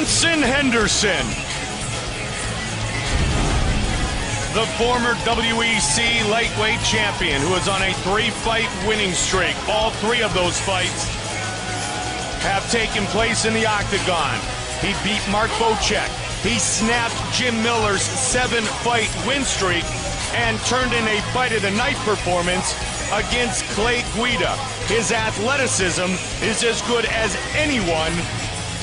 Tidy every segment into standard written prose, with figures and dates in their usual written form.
Benson Henderson, the former WEC lightweight champion who is on a 3-fight winning streak. All 3 of those fights have taken place in the octagon. He beat Mark Bocek. He snapped Jim Miller's 7-fight win streak and turned in a fight of the night performance against Clay Guida. His athleticism is as good as anyone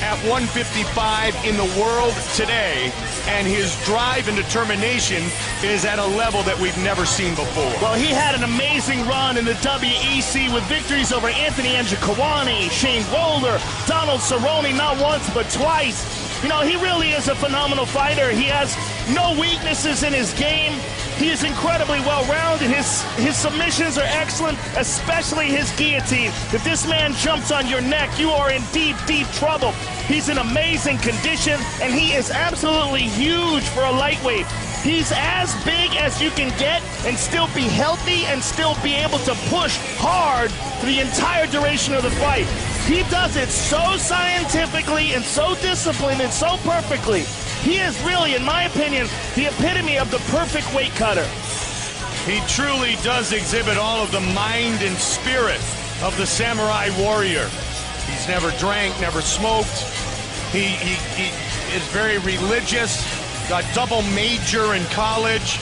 at 155 in the world today, and his drive and determination is at a level that we've never seen before. Well, he had an amazing run in the WEC with victories over Anthony Njokuani, Shane Roller, Donald Cerrone, not once but twice. You know, he really is a phenomenal fighter. He has no weaknesses in his game. He is incredibly well-rounded. His submissions are excellent, especially his guillotine. If this man jumps on your neck, you are in deep, deep trouble. He's in amazing condition, and he is absolutely huge for a lightweight. He's as big as you can get and still be healthy and still be able to push hard for the entire duration of the fight. He does it so scientifically and so disciplined and so perfectly. He is really, in my opinion, the epitome of the perfect weight cutter. He truly does exhibit all of the mind and spirit of the samurai warrior. He's never drank, never smoked. He is very religious, got double major in college,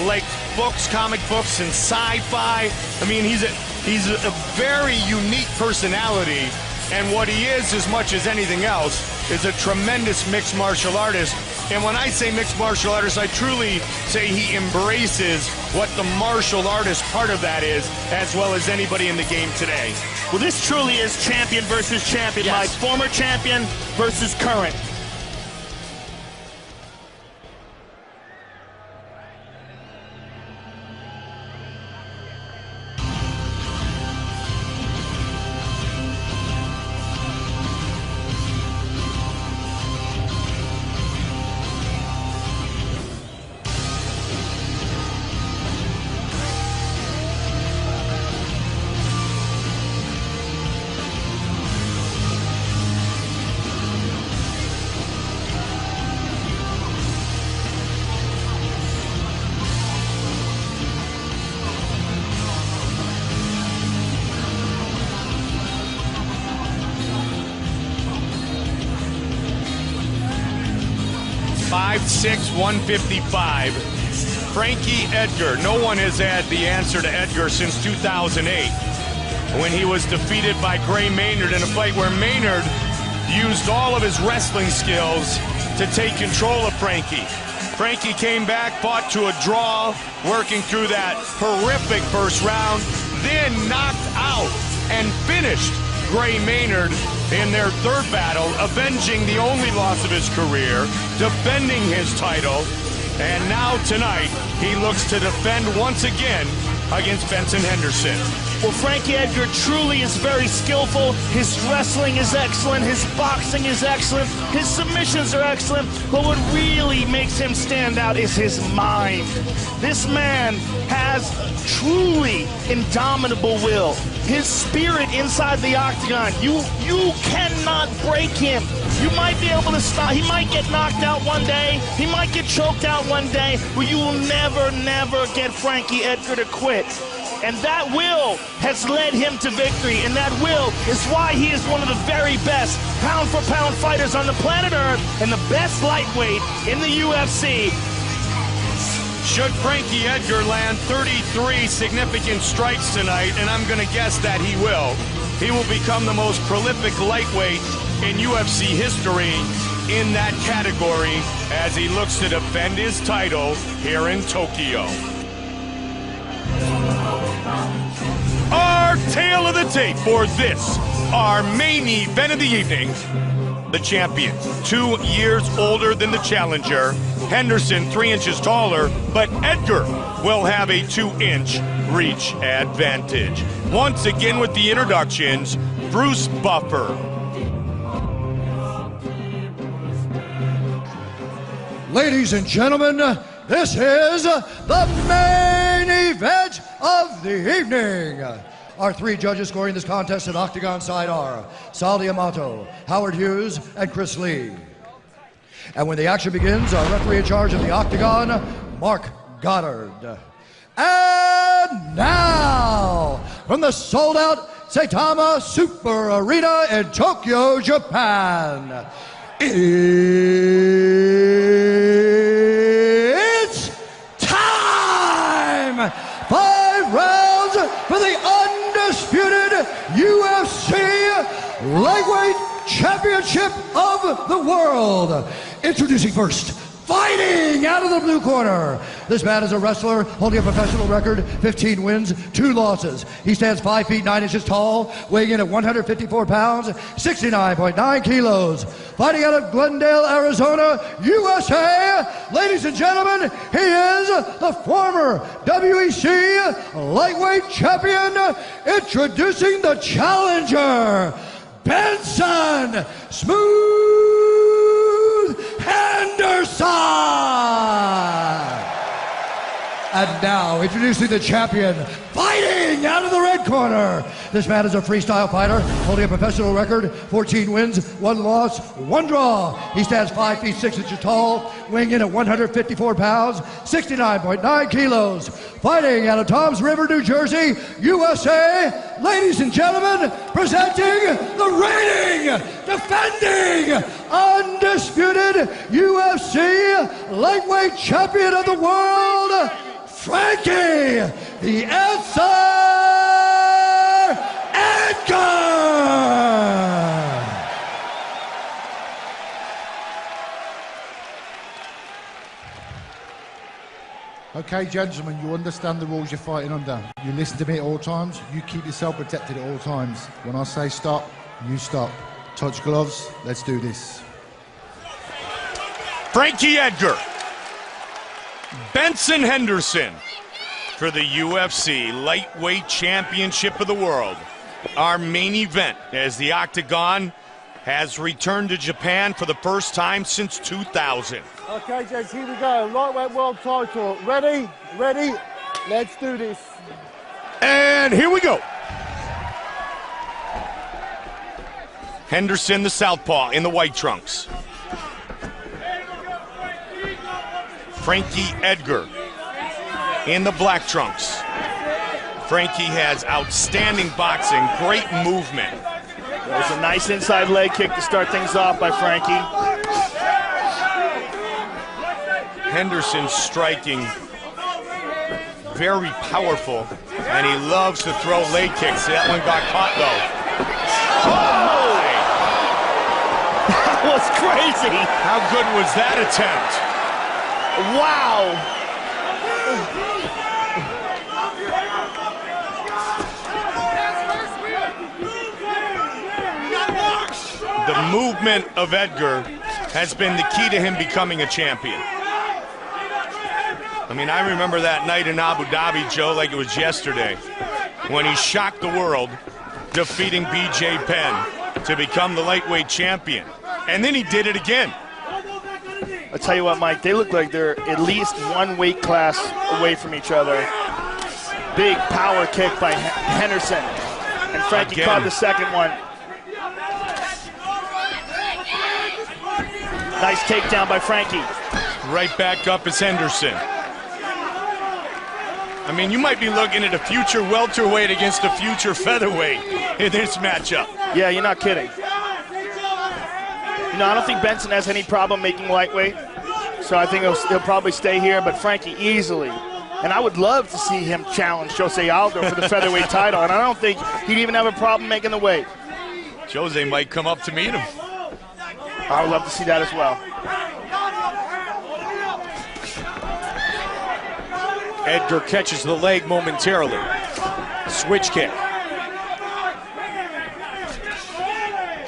like books, comic books, and sci-fi. I mean, he's a very unique personality, and what he is, as much as anything else, is a tremendous mixed martial artist. And when I say mixed martial artist, I truly say he embraces what the martial artist part of that is, as well as anybody in the game today. Well, this truly is champion versus champion, Mike. Former champion versus current. .56", 155. Frankie Edgar. No one has had the answer to Edgar since 2008, when he was defeated by Gray Maynard in a fight where Maynard used all of his wrestling skills to take control of Frankie. Frankie came back, fought to a draw, working through that horrific first round, then knocked out and finished Gray Maynard in their 3rd battle, avenging the only loss of his career, defending his title, and now tonight he looks to defend once again against Benson Henderson. Well, Frankie Edgar truly is very skillful. His wrestling is excellent. His boxing is excellent. His submissions are excellent. But what really makes him stand out is his mind. This man has truly indomitable will. His spirit inside the octagon, you cannot break him. You might be able to stop. He might get knocked out one day. He might get choked out one day. But you will never, never get Frankie Edgar to quit. And that will has led him to victory, and that will is why he is one of the very best pound-for-pound fighters on the planet Earth and the best lightweight in the UFC. Should Frankie Edgar land 33 significant strikes tonight, and I'm going to guess that he will become the most prolific lightweight in UFC history in that category as he looks to defend his title here in Tokyo. Our tale of the tape for this, our main event of the evening. The champion, 2 years older than the challenger. Henderson 3 inches taller, but Edgar will have a 2-inch reach advantage. Once again with the introductions, Bruce Buffer. Ladies and gentlemen, this is the main event of the evening. Our 3 judges scoring this contest at Octagon side are Sal D'Amato, Howard Hughes, and Chris Lee. And when the action begins, our referee in charge of the Octagon, Mark Goddard. And now, from the sold-out Saitama Super Arena in Tokyo, Japan, it's time! 5 rounds for the undisputed UFC Lightweight Championship of the World. Introducing first, fighting out of the blue corner. This man is a wrestler holding a professional record, 15 wins, 2 losses. He stands 5 feet 9 inches tall, weighing in at 154 pounds, 69.9 kilos. Fighting out of Glendale, Arizona, USA. Ladies and gentlemen, he is the former WEC lightweight champion. Introducing the challenger, Benson Smooth Henderson. And now, introducing the champion, fighting out of the red corner. This man is a freestyle fighter, holding a professional record, 14 wins, 1 loss, 1 draw. He stands 5 feet 6 inches tall, weighing in at 154 pounds, 69.9 kilos. Fighting out of Toms River, New Jersey, USA. Ladies and gentlemen, presenting the reigning, defending, undisputed UFC lightweight champion of the world, Frankie, the Answer, Edgar! Okay, gentlemen, you understand the rules you're fighting under. You listen to me at all times. You keep yourself protected at all times. When I say stop, you stop. Touch gloves. Let's do this. Frankie Edgar, Benson Henderson for the UFC Lightweight Championship of the World. Our main event as the Octagon has returned to Japan for the first time since 2000. Okay, gents, here we go. Lightweight world title. Ready? Ready? Let's do this. And here we go. Henderson, the southpaw, in the white trunks. Frankie Edgar in the black trunks. Frankie has outstanding boxing, great movement. There's a nice inside leg kick to start things off by Frankie. Henderson striking very powerful, and he loves to throw leg kicks. That one got caught though. Oh! That was crazy. How good was that attempt? Wow. The movement of Edgar has been the key to him becoming a champion. I mean, I remember that night in Abu Dhabi, Joe, like it was yesterday, when he shocked the world, defeating BJ Penn to become the lightweight champion. And then he did it again. I'll tell you what, Mike, they look like they're at least 1 weight class away from each other. Big power kick by Henderson. And Frankie caught the second one. Nice takedown by Frankie. Right back up as Henderson. I mean, you might be looking at a future welterweight against a future featherweight in this matchup. Yeah, you're not kidding. You know, I don't think Benson has any problem making lightweight, so I think he'll probably stay here, but Frankie easily. And I would love to see him challenge Jose Aldo for the featherweight title, and I don't think he'd even have a problem making the weight. Jose might come up to meet him. I would love to see that as well. Edgar catches the leg momentarily. Switch kick.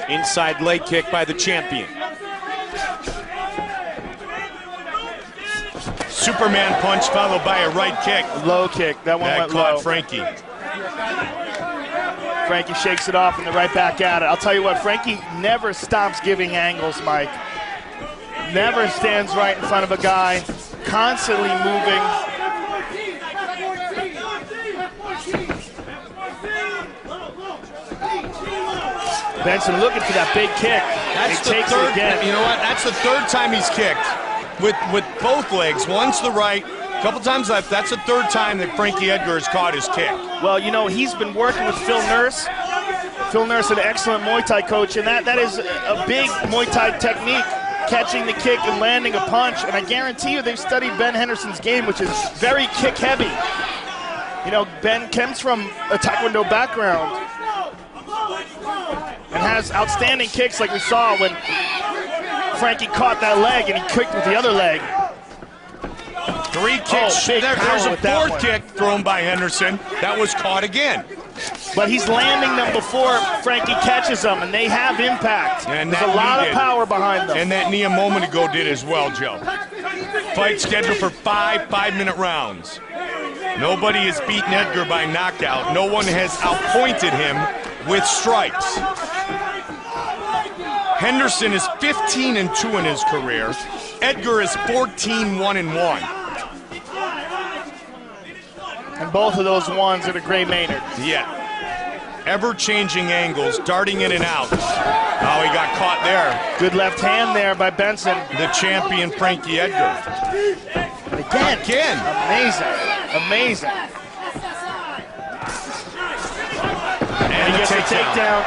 Inside leg kick by the champion. Superman punch followed by a right kick. Low kick. That one went low. That caught Frankie. Frankie shakes it off and they're right back at it. I'll tell you what, Frankie never stops giving angles, Mike. Never stands right in front of a guy. Constantly moving. Benson looking for that big kick. That's he the takes third. it again. You know what? That's the third time he's kicked with both legs. Once the right, a couple times left. That's the third time that Frankie Edgar has caught his kick. Well, you know, he's been working with Phil Nurse. Phil Nurse, an excellent Muay Thai coach, and that is a big Muay Thai technique, catching the kick and landing a punch. And I guarantee you they've studied Ben Henderson's game, which is very kick heavy. You know, Ben comes from a Taekwondo background and has outstanding kicks like we saw when Frankie caught that leg and he kicked with the other leg. 3 kicks. Big There's power a with that fourth one. kick thrown by Henderson. That was caught again. But he's landing them before Frankie catches them, and they have impact. And there's that a lot knee of did. power behind them. And that knee a moment ago did as well, Joe. Fight scheduled for 5 5-minute rounds. Nobody has beaten Edgar by knockout. No one has outpointed him with strikes. Henderson is 15-2 in his career. Edgar is 14-1-1. And both of those ones are the Gray Maynard. Yeah. Ever-changing angles, darting in and out. Oh, he got caught there. Good left hand there by Benson. The champion, Frankie Edgar. Again. Amazing. And He gets the the takedown.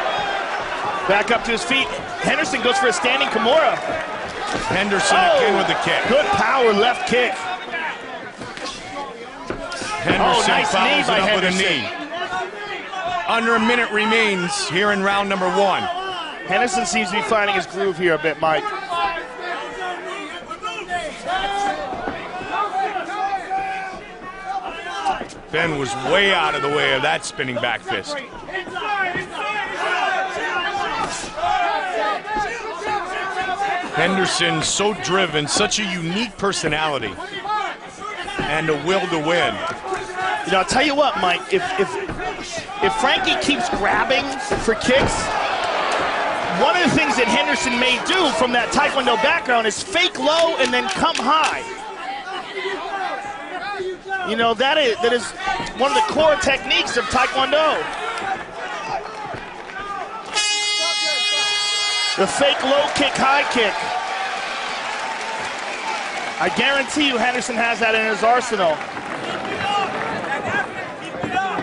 Back up to his feet. Henderson goes for a standing Kimura. Henderson again with the kick. Good power left kick. Henderson nice follows knee it by up with a Henderson. knee. Under a minute remains here in round number 1. Henderson seems to be finding his groove here a bit, Mike. Ben was way out of the way of that spinning back fist. Henderson so driven, such a unique personality, and a will to win. You know, I'll tell you what, Mike, if Frankie keeps grabbing for kicks, one of the things that Henderson may do from that Taekwondo background is fake low and then come high. You know, that is one of the core techniques of Taekwondo. The fake low kick, high kick. I guarantee you Henderson has that in his arsenal.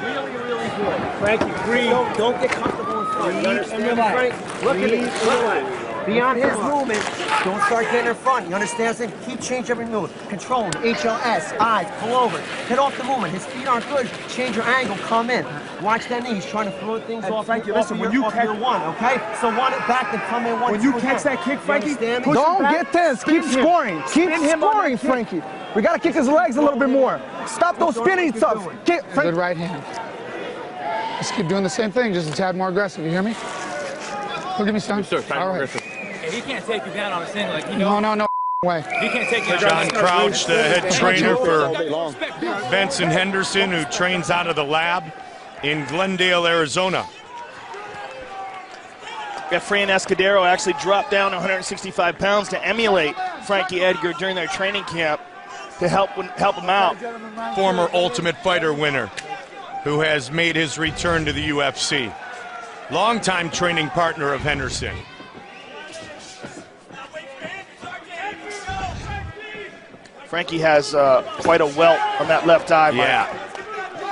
Really good. Frankie, breathe. Don't get comfortable in front. You understand, Frank? Look at me. Beyond his movement, don't start getting in front. You understand? So keep changing every move. Control, HLS, eyes, pull over. Hit off the movement. His feet aren't good. Change your angle, come in. Watch that knee. He's trying to throw things off. Frankie, off listen, your, when you off catch your one, okay? So want it back, then come in one. When you catch that kick, Frankie, push don't him get tense. Keep scoring. Keep scoring, Frankie. We got to kick his legs a little bit more. Stop those spinning stuff. Kick, Good right hand. Just keep doing the same thing, just a tad more aggressive. You hear me? Look at me, son. Sir, all right. He can't take you down on a single, like, you know. No way. He can't take you John down. Crouch, the head trainer for Benson Henderson, who trains out of the lab in Glendale, Arizona. Fran Escudero actually dropped down 165 pounds to emulate Frankie Edgar during their training camp to help him out. Former Ultimate Fighter winner who has made his return to the UFC. Longtime training partner of Henderson. Frankie has quite a welt on that left eye. Yeah.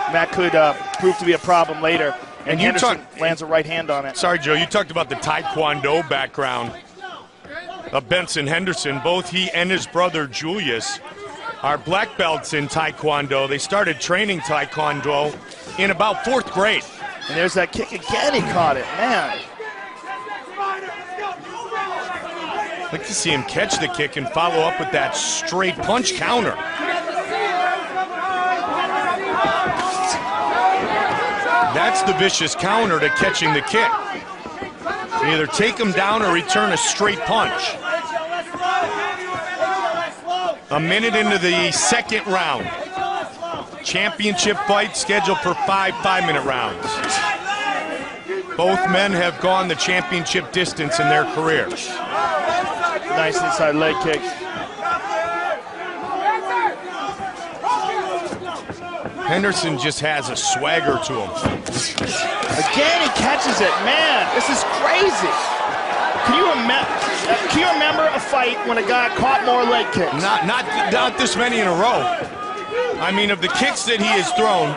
And that could prove to be a problem later. And you Henderson lands a right hand on it. Sorry, Joe, you talked about the Taekwondo background of Benson Henderson. Both he and his brother Julius are black belts in Taekwondo. They started training Taekwondo in about 4th grade. And there's that kick again. He caught it, man. I'd like to see him catch the kick and follow up with that straight punch counter. That's the vicious counter to catching the kick. You either take him down or return a straight punch. A minute into the 2nd round. Championship fight scheduled for 5 5-minute rounds. Both men have gone the championship distance in their careers. Nice inside leg kick. Henderson just has a swagger to him. Again, he catches it. Man, this is crazy. Can you remember a fight when a guy caught more leg kicks? Not this many in a row. I mean, of the kicks that he has thrown,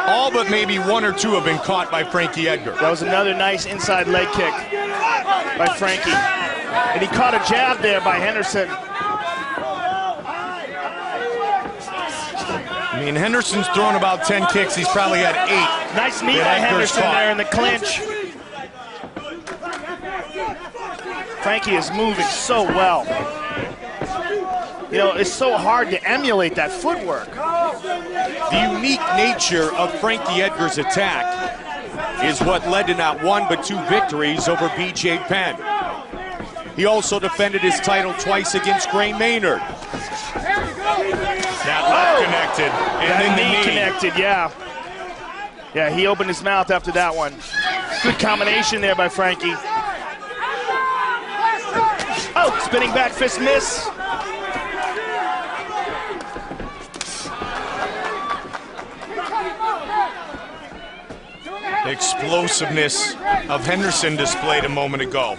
all but maybe one or two have been caught by Frankie Edgar. That was another nice inside leg kick by Frankie. And he caught a jab there by Henderson. I mean, Henderson's thrown about 10 kicks. He's probably had 8. Nice knee by Henderson there in the clinch. Frankie is moving so well. You know, it's so hard to emulate that footwork. The unique nature of Frankie Edgar's attack is what led to not 1 but 2 victories over BJ Penn. He also defended his title twice against Gray Maynard. That left connected, and then the knee connected, yeah. Yeah, he opened his mouth after that one. Good combination there by Frankie. Oh, spinning back fist miss. The explosiveness of Henderson displayed a moment ago.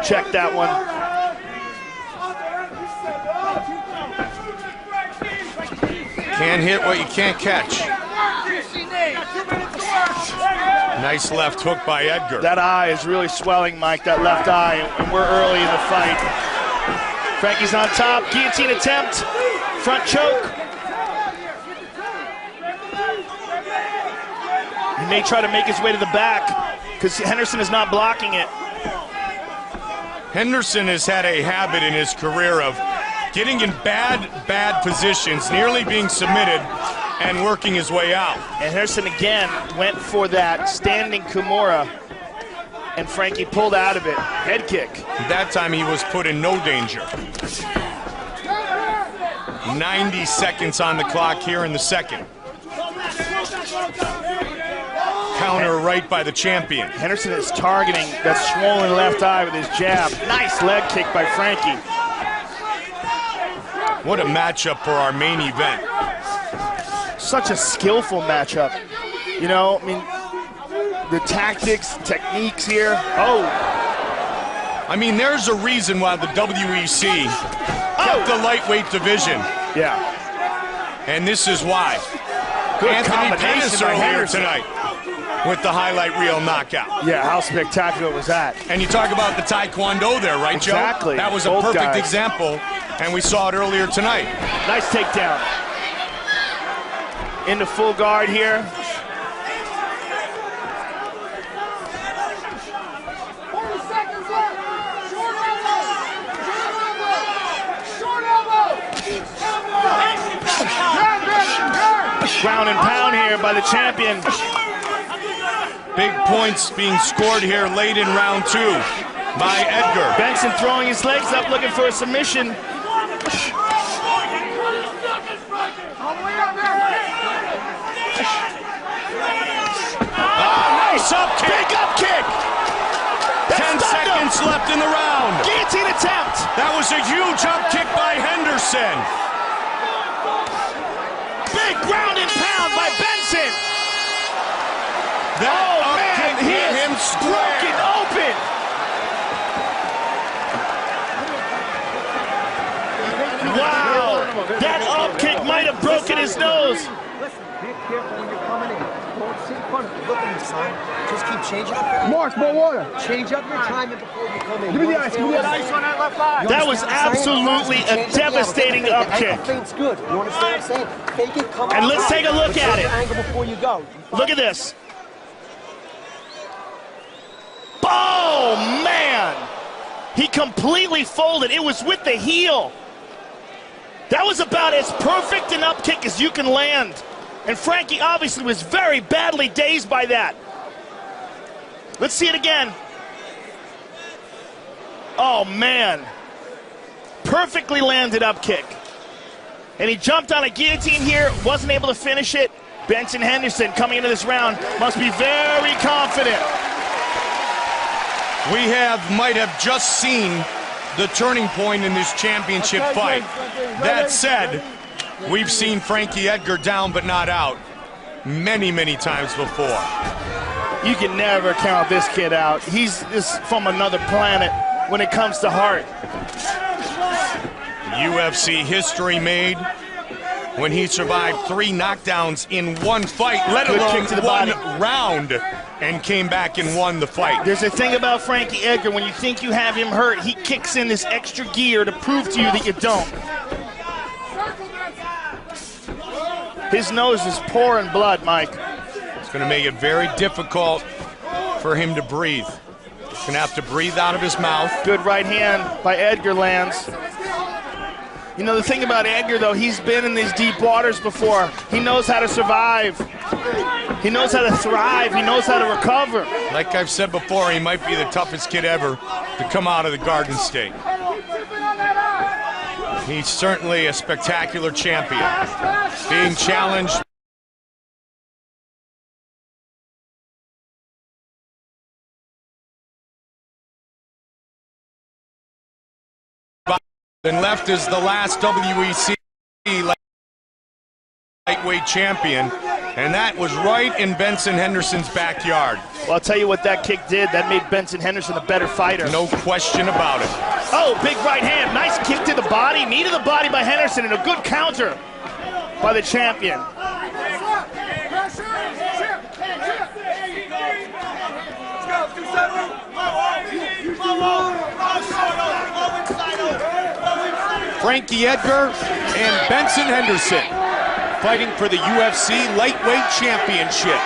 Check that one. Can't hit what you can't catch. Nice left hook by Edgar. That eye is really swelling, Mike, that left eye, and we're early in the fight. Frankie's on top, guillotine attempt, front choke. He may try to make his way to the back because Henderson is not blocking it. Henderson has had a habit in his career of getting in bad positions, nearly being submitted, and working his way out. And Henderson again went for that standing Kimura, and Frankie pulled out of it. Head kick. That time he was put in no danger. 90 seconds on the clock here in the second. Counter right by the champion. Henderson is targeting that swollen left eye with his jab. Nice leg kick by Frankie. What a matchup for our main event. Such a skillful matchup. You know, I mean, the tactics, techniques here. Oh. I mean, there's a reason why the WEC kept the lightweight division. Yeah. And this is why. Good Anthony combination Pettis by earlier Henderson tonight with the highlight reel knockout. Yeah, how spectacular was that? And you talk about the Taekwondo there, right, Joe? Exactly. That was a Both perfect guys. example, and we saw it earlier tonight. Nice takedown. Into full guard here. Ground and pound here by the champion. Big points being scored here late in round 2 by Edgar. Benson throwing his legs up, looking for a submission. Nice up kick. Big up kick. 10 seconds left in the round. Guillotine attempt. That was a huge up kick by Henderson. Big ground and pound by Benson. That Oh up man, kick he hit is him broken square. open. Wow, that up kick might have broken his nose. Listen, be careful when you're coming in. Don't sit in front of me. Look at me, son. Just keep changing up your Mark, more water. Change up your timing before you come in. Give me the ice, give me the ice. on that left eye. That was absolutely a devastating up kick. Feint's good. You understand what I'm saying? Fake it, come And on let's top. take a look But at check it. your angle before you go. Look at this. Oh, man. He completely folded. It was with the heel. That was about as perfect an up kick as you can land. And Frankie obviously was very badly dazed by that. Let's see it again. Oh, man. Perfectly landed up kick. And he jumped on a guillotine here, wasn't able to finish it. Benson Henderson coming into this round must be very confident. We might have just seen the turning point in this championship fight. That said, We've seen Frankie Edgar down but not out many, many times before. You can never count this kid out. He's from another planet when it comes to heart. UFC history made when he survived 3 knockdowns in one fight, let alone one round, and came back and won the fight. There's a thing about Frankie Edgar, when you think you have him hurt, he kicks in this extra gear to prove to you that you don't. His nose is pouring blood, Mike. It's going to make it very difficult for him to breathe. He's going to have to breathe out of his mouth. Good right hand by Edgar lands. You know, the thing about Edgar, though, he's been in these deep waters before. He knows how to survive. He knows how to thrive. He knows how to recover. Like I've said before, he might be the toughest kid ever to come out of the Garden State. He's certainly a spectacular champion. Being challenged and left as the last WEC lightweight champion, and that was right in Benson Henderson's backyard. Well, I'll tell you what that kick did. That made Benson Henderson a better fighter. No question about it. Oh, big right hand. Nice kick to the body. Knee to the body by Henderson, and a good counter by the champion. Frankie Edgar and Benson Henderson fighting for the UFC lightweight championship.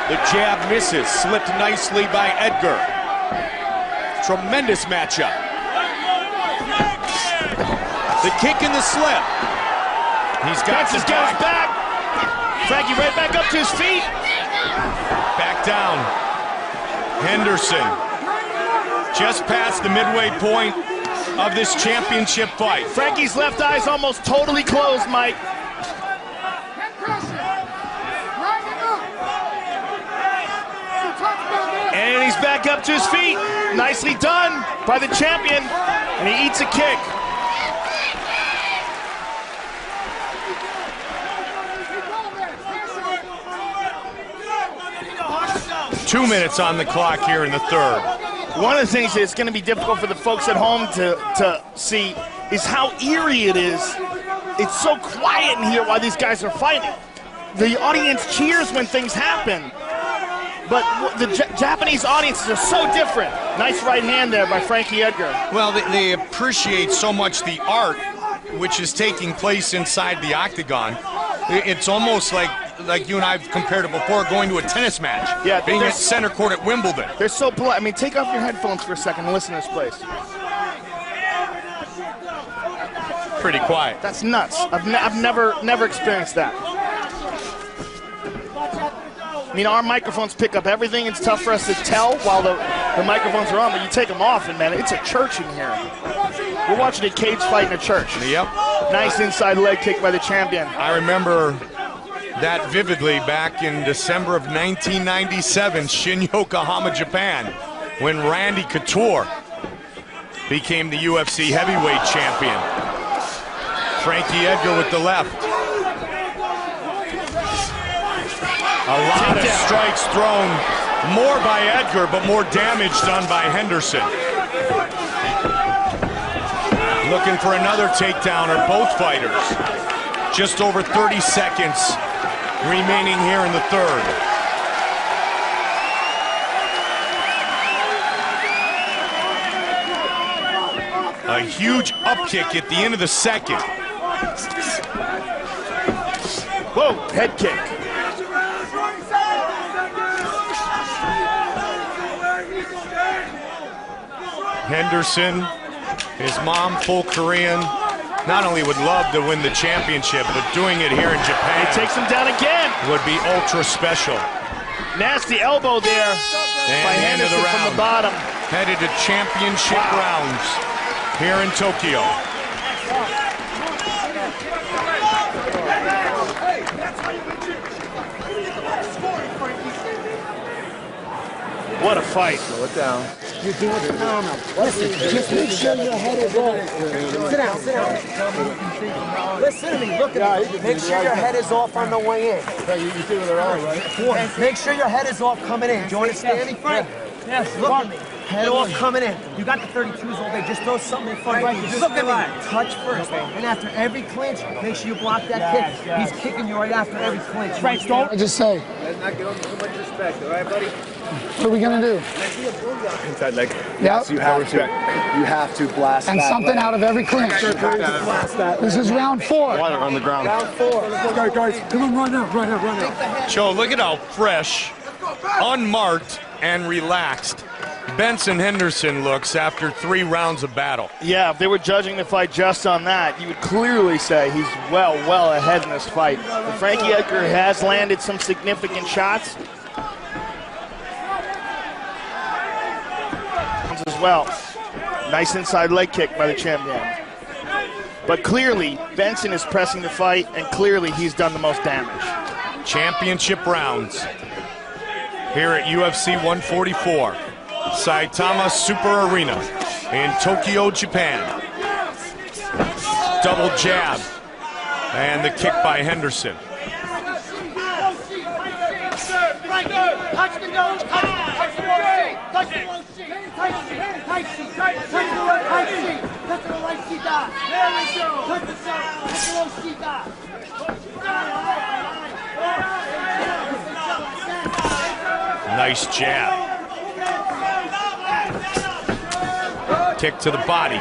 The jab misses, slipped nicely by Edgar. Tremendous matchup. The kick and the slip. He's got his back. Frankie right back up to his feet. Back down. Henderson just past the midway point of this championship fight. Frankie's left eye's almost totally closed, Mike. And he's back up to his feet. Nicely done by the champion. And he eats a kick. Two minutes on the clock here in the third. One of the things that's going to be difficult for the folks at home to see is how eerie it is. It's so quiet in here while these guys are fighting. The audience cheers when things happen, but the Japanese audiences are so different. Nice right hand there by Frankie Edgar. Well, they appreciate so much the art which is taking place inside the octagon. It's almost like you and I have compared it before, going to a tennis match. Yeah, being at center court at Wimbledon. They're so polite. I mean, take off your headphones for a second and listen to this place. Pretty quiet. That's nuts. I've never experienced that. I mean, our microphones pick up everything. It's tough for us to tell while the microphones are on, but you take them off, and man, it's a church in here. We're watching a cage fight in a church. Yep. Nice inside leg kick by the champion. I remember that vividly back in December of 1997, Shin Yokohama, Japan, when Randy Couture became the UFC heavyweight champion. Frankie Edgar with the left. A lot of strikes thrown, more by Edgar, but more damage done by Henderson. Looking for another takedown are both fighters. Just over 30 seconds remaining here in the third. A huge up kick at the end of the second. Whoa, head kick. Henderson, his mom, full Korean, not only would love to win the championship, but doing it here in Japan. He takes him down again. Would be ultra special. Nasty elbow there by Henderson from the bottom. Headed to championship rounds here in Tokyo. What a fight. Slow it down. You're doing phenomenal. Listen, just make sure your head is off. Sit down, sit down. Listen to me, look at me. Make sure your head is off on the way in. You see what they're all right? Make sure your head is off coming in. Do you understand me, Frank? Yes, look at me. Head off coming in. You got the 32s all day. Just throw something in front of you. Just look at me. Touch first. And after every clinch, make sure you block that kick. He's kicking you right after every clinch. Frank, don't. I just say. Let's not give him too much respect, all right, buddy? What are we going to do? Inside leg. Yep. You have to blast and that something leg. out of every clinch. Blast that This is round 4. Water on the ground. Round 4. Guys, come on, run now. Joe, look at how fresh, unmarked, and relaxed Benson Henderson looks after 3 rounds of battle. Yeah, if they were judging the fight just on that, you would clearly say he's well ahead in this fight. But Frankie Edgar has landed some significant shots as well. Nice inside leg kick by the champion. But clearly, Benson is pressing the fight, and clearly he's done the most damage. Championship rounds here at UFC 144. Saitama Super Arena in Tokyo, Japan. Double jab and the kick by Henderson. Nice jab. Kick to the body.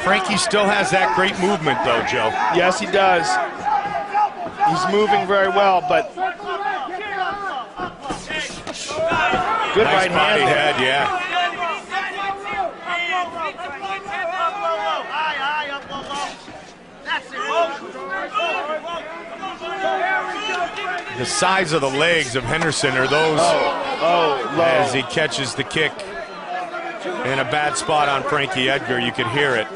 Frankie still has that great movement though, Joe. Yes, he does. He's moving very well, but good nice right body hand. head, yeah. The size of the legs of Henderson are those as he catches the kick in a bad spot on Frankie Edgar. You could hear it.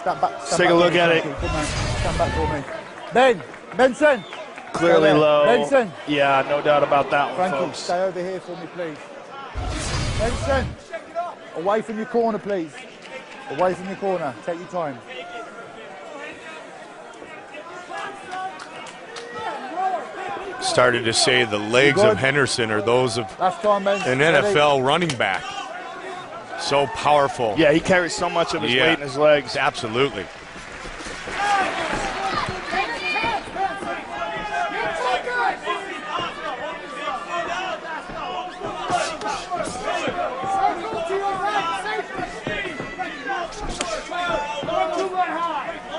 Let's take a look at it. Stand back for me. Benson. Clearly low. Benson. Yeah, no doubt about that one, Frankie, folks. stay over here for me, please. Benson. Away from your corner, please. Away from your corner. Take your time. Started to say the legs of Henderson are those of an NFL running back. So powerful. Yeah, he carries so much of his weight in his legs. Absolutely.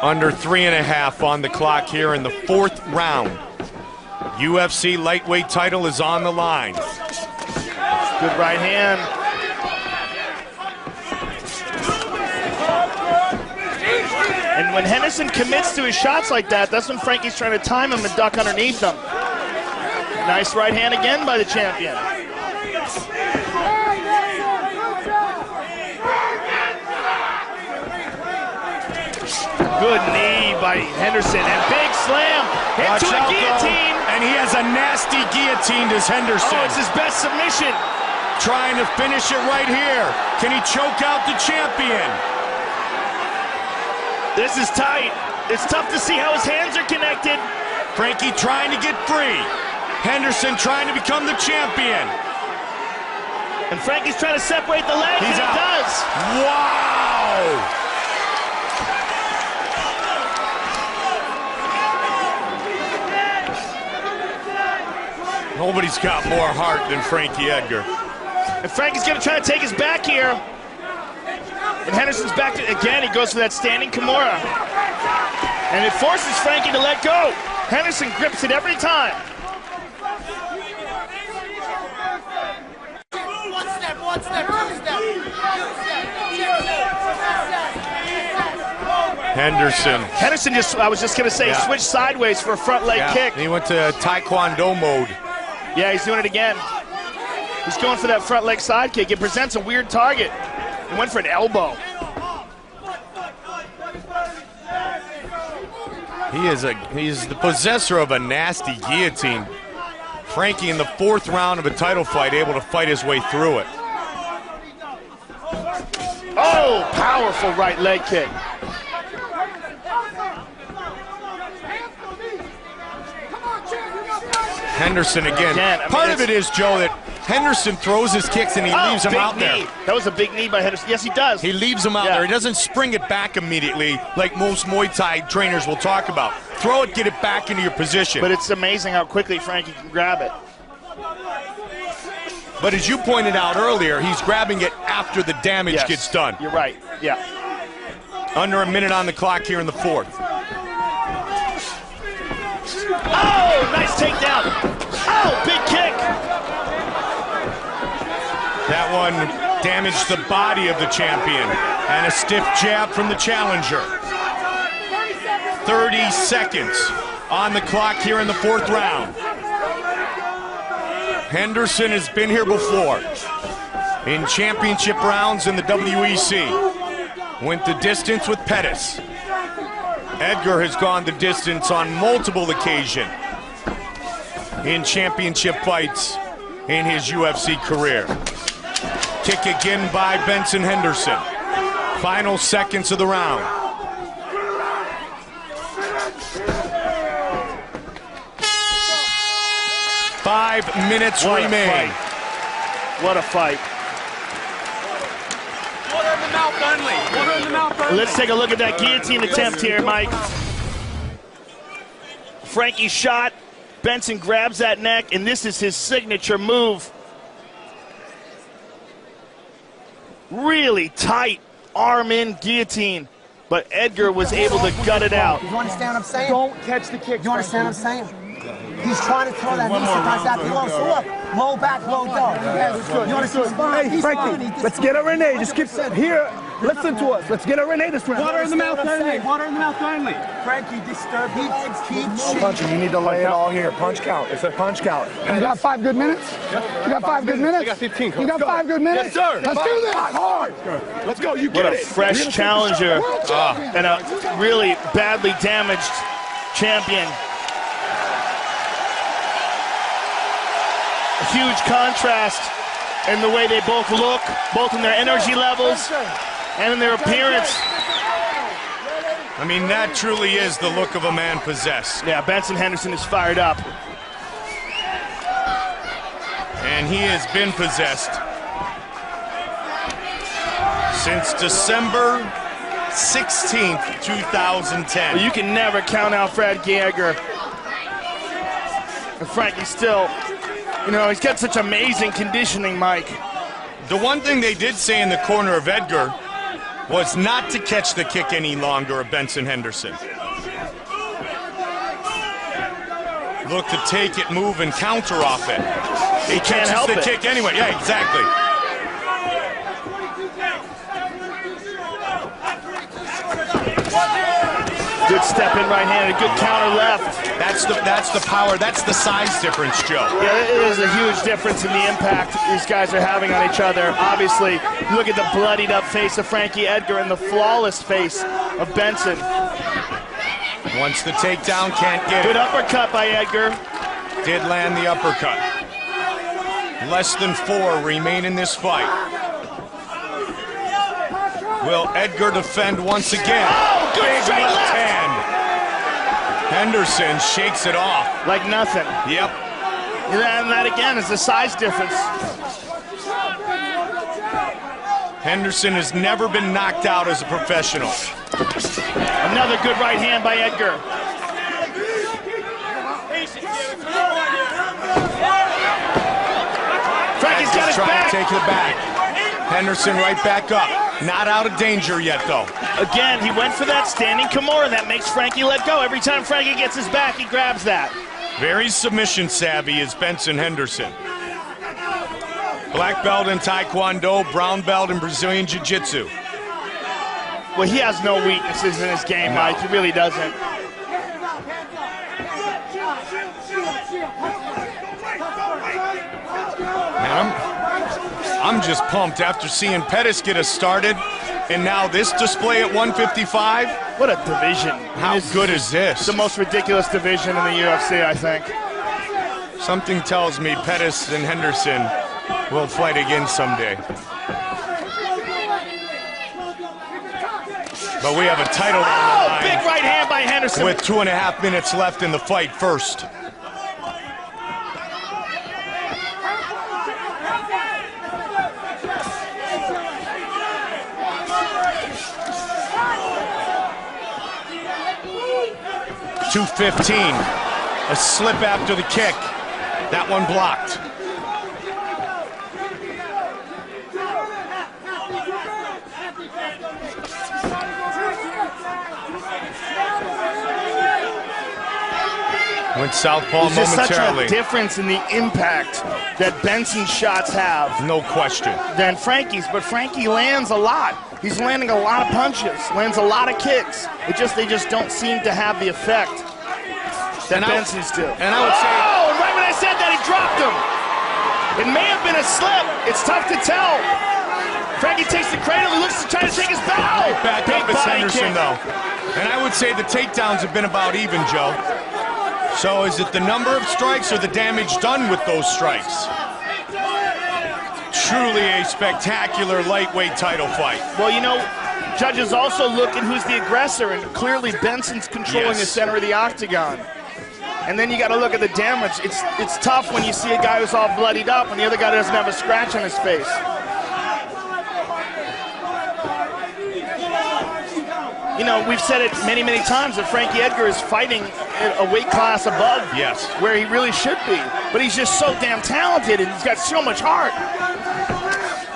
Under 3.5 on the clock here in the 4th round. UFC lightweight title is on the line. Good right hand. And when Henderson commits to his shots like that, that's when Frankie's trying to time him and duck underneath them. Nice right hand again by the champion. Good knee by Henderson, and big slam into a guillotine. And he has a nasty guillotine to Henderson. Oh, it's his best submission. Trying to finish it right here. Can he choke out the champion? This is tight. It's tough to see how his hands are connected. Frankie trying to get free. Henderson trying to become the champion. And Frankie's trying to separate the legs, and it does. Wow! Nobody's got more heart than Frankie Edgar. And Frankie's going to try to take his back here. And Henderson's back to, again, he goes for that standing Kimura. And it forces Frankie to let go. Henderson grips it every time. One step, two step. Henderson just, I was just going to say, switched sideways for a front leg kick. He went to Taekwondo mode. Yeah, he's doing it again. He's going for that front leg side kick. It presents a weird target. He went for an elbow. He's the possessor of a nasty guillotine. Frankie in the 4th round of a title fight able to fight his way through it. Powerful right leg kick. Henderson again. Part of it is, Joe, that Henderson throws his kicks and he leaves them out there. That was a big knee by Henderson. Yes, he does. He leaves them out there. He doesn't spring it back immediately like most Muay Thai trainers will talk about. Throw it, get it back into your position. But it's amazing how quickly Frankie can grab it. But as you pointed out earlier, he's grabbing it after the damage gets done. You're right, yeah. Under a minute on the clock here in the fourth. Oh, nice takedown. Oh, big kick. That one damaged the body of the champion. And a stiff jab from the challenger. 30 seconds on the clock here in the fourth round. Henderson has been here before in championship rounds in the WEC. Went the distance with Pettis. Edgar has gone the distance on multiple occasions in championship fights in his UFC career. Kick again by Benson Henderson. Final seconds of the round. Five minutes remain. What a fight. Water in the mouth only. Water in the mouth only. Let's take a look at that guillotine attempt here, Mike. Frankie shot. Benson grabs that neck, and this is his signature move. Really tight arm-in guillotine, but Edgar was able to gut it out. You understand what I'm saying? Don't catch the kick. You understand what I'm saying? He's trying to throw that knee sometimes out low. So look, low back, low down. You understand? Hey, Frankie, let's get a Renee. Just keep here. Listen to us. Let's get a Renee this round. Water in the mouth only. Water in the mouth only. Frankie, disturb. Keep Punching. You need to lay it all here. Punch count. It's a punch count. You got 5 good minutes? You got 5 good minutes? I got 15. You got 5 good minutes? Yes, sir. Let's do this. Hard. Let's go. You What get a it. fresh challenger and a really badly damaged champion. A huge contrast in the way they both look, both in their energy levels and in their appearance. I mean, that truly is the look of a man possessed. Yeah, Benson Henderson is fired up. And he has been possessed since December 16th, 2010. Well, you can never count out Frankie Edgar. And Frankie's still, you know, he's got such amazing conditioning, Mike. The one thing they did say in the corner of Edgar was not to catch the kick any longer of Benson Henderson. Look to take it, move, and counter off it. He can't catches help the it. kick anyway. Yeah, exactly. Good step in right-handed, good counter left. That's the power. That's the size difference, Joe. Yeah, it is a huge difference in the impact these guys are having on each other. Obviously, look at the bloodied up face of Frankie Edgar and the flawless face of Benson. Once the takedown, can't get Good it. uppercut by Edgar. Did land the uppercut. Less than 4 remain in this fight. Will Edgar defend once again? Oh, good Big straight left left. hand. Henderson shakes it off. Like nothing. Yep. And that again is the size difference. Henderson has never been knocked out as a professional. Another good right hand by Edgar. Frankie's got his Trying back. to take it back. Henderson right back up. Not out of danger yet, though. Again, he went for that standing Kimura. That makes Frankie let go. Every time Frankie gets his back, he grabs that. Very submission savvy is Benson Henderson. Black belt in Taekwondo, brown belt in Brazilian Jiu-Jitsu. Well, he has no weaknesses in his game, Mike. He really doesn't. Man, I'm just pumped after seeing Pettis get us started, and now this display at 155. What a division. How good is this? It's the most ridiculous division in the UFC, I think. Something tells me Pettis and Henderson will fight again someday. But we have a title on the line. Big right hand by Henderson. With 2.5 minutes left in the fight first. .215. A slip after the kick. That one blocked. Went southpaw momentarily. There's just such a difference in the impact that Benson's shots have. No question. Than Frankie's, but Frankie lands a lot. He's landing a lot of punches, lands a lot of kicks. They just don't seem to have the effect that Benson's do. And I would say, and right when I said that, he dropped him. It may have been a slip. It's tough to tell. Frankie takes the cradle. He looks to try to take his bow. Back up as Henderson, though. And I would say the takedowns have been about even, Joe. So is it the number of strikes or the damage done with those strikes? Truly a spectacular lightweight title fight. Well, you know, judges also look at who's the aggressor, and clearly Benson's controlling the center of the octagon. And then you got to look at the damage. It's tough when you see a guy who's all bloodied up and the other guy doesn't have a scratch on his face. You know, we've said it many, many times that Frankie Edgar is fighting a weight class above where he really should be. But he's just so damn talented and he's got so much heart.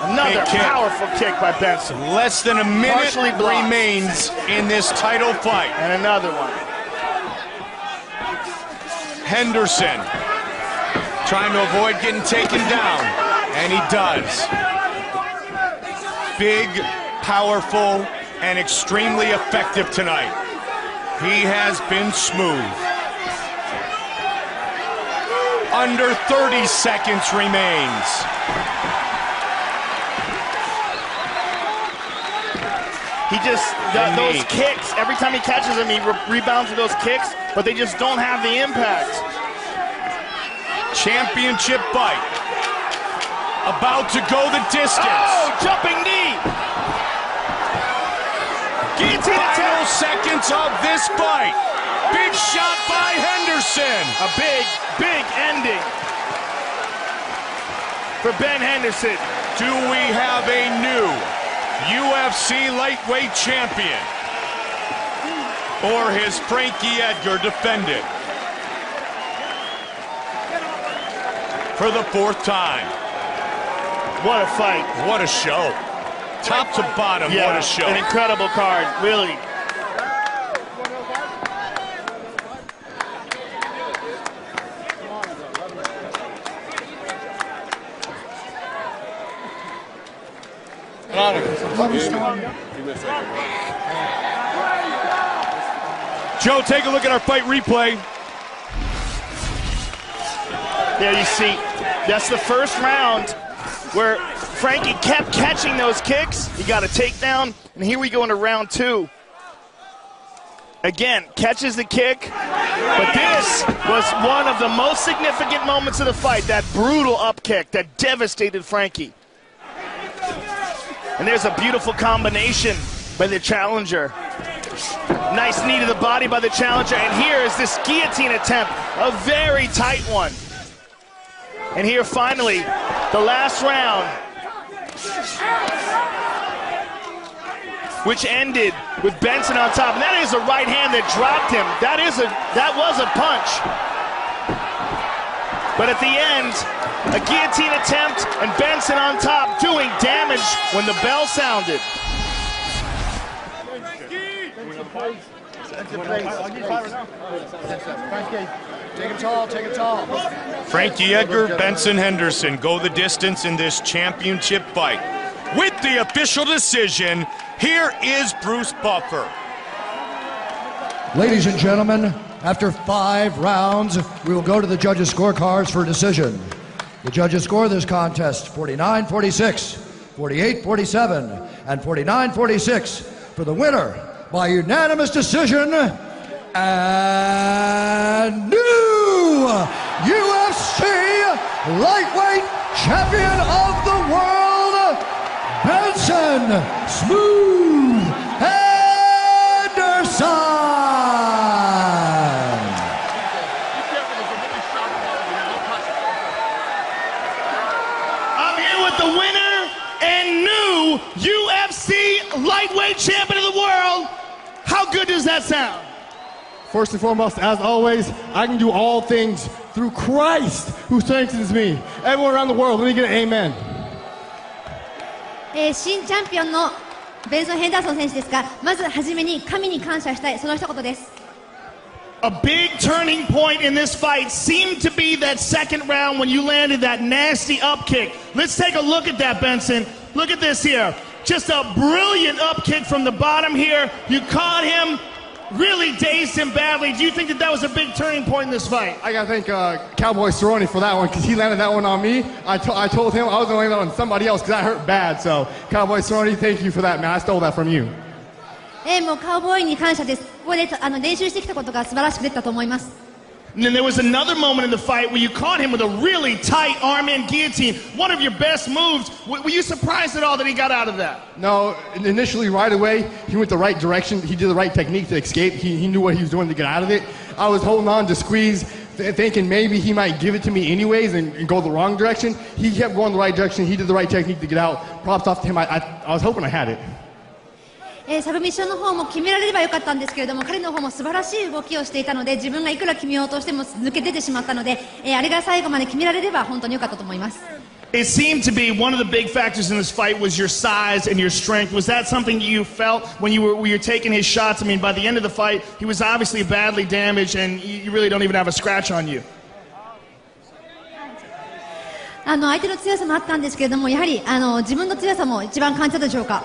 Another powerful kick by Benson. Less than a minute remains in this title fight. And another one. Henderson trying to avoid getting taken down, and he does. Big, powerful, and extremely effective tonight. He has been smooth. Under 30 seconds remains. He just, those kicks, every time he catches them, he rebounds with those kicks, but they just don't have the impact. Championship fight. About to go the distance. Oh, jumping knee. Final seconds of this fight. Big shot by Henderson. A big, big ending for Ben Henderson. Do we have a new UFC lightweight champion? Or has Frankie Edgar defended for the 4th time? What a fight. What a show. Top to bottom, what a show. An incredible card, really. Joe, take a look at our fight replay. There you see, that's the first round where Frankie kept catching those kicks. He got a takedown, and here we go into round 2. Again, catches the kick, but this was one of the most significant moments of the fight, that brutal up kick that devastated Frankie. And there's a beautiful combination by the challenger. Nice knee to the body by the challenger, and here is this guillotine attempt, a very tight one. And here finally, the last round, which ended with Benson on top. And that is a right hand that dropped him. That was a punch. But at the end, a guillotine attempt and Benson on top doing damage when the bell sounded. Take him tall, take him tall. Frankie Edgar, Benson Henderson go the distance in this championship fight. With the official decision, here is Bruce Buffer. Ladies and gentlemen, after 5 rounds, we will go to the judges' scorecards for a decision. The judges score this contest 49-46, 48-47, and 49-46 for the winner by unanimous decision and new UFC lightweight champion of the world, Benson Smooth Henderson. that sound? First and foremost, as always, I can do all things through Christ who strengthens me. Everyone around the world, let me get an amen. 新チャンピオンのベンソン・ヘンダーソン選手ですが、まずはじめに神に感謝したい、その一言です。A big turning point in this fight seemed to be that second round when you landed that nasty up kick. Let's take a look at that, Benson. Look at this here. Just a brilliant up kick from the bottom here. You caught him, really dazed him badly. Do you think that was a big turning point in this fight? I gotta thank Cowboy Cerrone for that one, because he landed that one on me. I told him I was gonna land that on somebody else because I hurt bad. So Cowboy Cerrone, thank you for that, man. I stole that from you. もうカウボーイに感謝です。ここで練習してきたことが素晴らしく出たと思います。And then there was another moment in the fight where you caught him with a really tight arm-in guillotine, one of your best moves. Were you surprised at all that he got out of that? No, initially right away, he went the right direction. He did the right technique to escape. He knew what he was doing to get out of it. I was holding on to squeeze, thinking maybe he might give it to me anyways and go the wrong direction. He kept going the right direction. He did the right technique to get out. Props off to him. I was hoping I had it. サブミッションの方も決められればよかったんですけれども、彼の方も素晴らしい動きをしていたので、自分がいくら決めようとしても抜け出てしまったので、あれが最後まで決められれば本当に良かったと思います。It seemed to be one of the big factors in this fight was your size and your strength. Was that something you felt when you were taking his shots? I mean, by the end of the fight, he was obviously badly damaged, and you really don't even have a scratch on you. 相手の強さもあったんですけれども、やはり自分の強さも一番感じたでしょうか。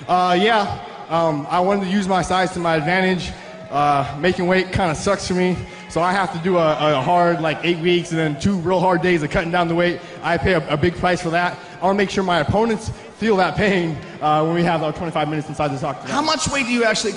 Yeah, I wanted to use my size to my advantage. Making weight kind of sucks for me, so I have to do a hard 8 weeks and then 2 real hard days of cutting down the weight. I pay a big price for that. I want to make sure my opponents feel that pain when we have 25 minutes inside this octagon. How much weight do you actually